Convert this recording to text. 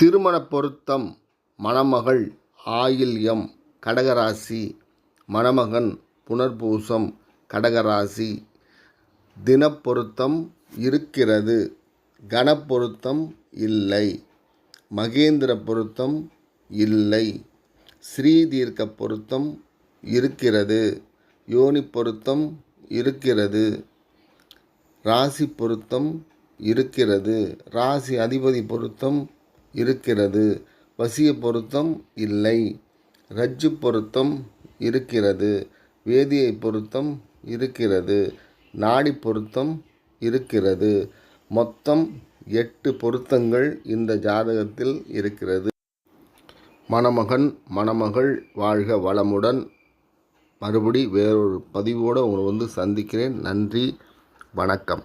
திருமண பொருத்தம். மணமகள் ஆயில்யம் கடகராசி, மணமகன் புனர்பூசம் கடகராசி. தினப்பொருத்தம் இருக்கிறது, கணப்பொருத்தம் இல்லை, மகேந்திர பொருத்தம் இல்லை, ஸ்ரீதீர்க்க பொருத்தம் இருக்கிறது, யோனி பொருத்தம் இருக்கிறது, ராசி பொருத்தம் இருக்கிறது, ராசி அதிபதி பொருத்தம் இருக்கிறது, வசிய பொருத்தம் இல்லை, ரஜ்ஜு பொருத்தம் இருக்கிறது, வேதியை பொருத்தம் இருக்கிறது, நாடி பொருத்தம் இருக்கிறது. மொத்தம் 8 பொருத்தங்கள் இந்த ஜாதகத்தில் இருக்கிறது. மணமகன் மணமகள் வாழ்க வளமுடன். மறுபடி வேறொரு பதிவோடு உங்களை சந்திக்கிறேன். நன்றி, வணக்கம்.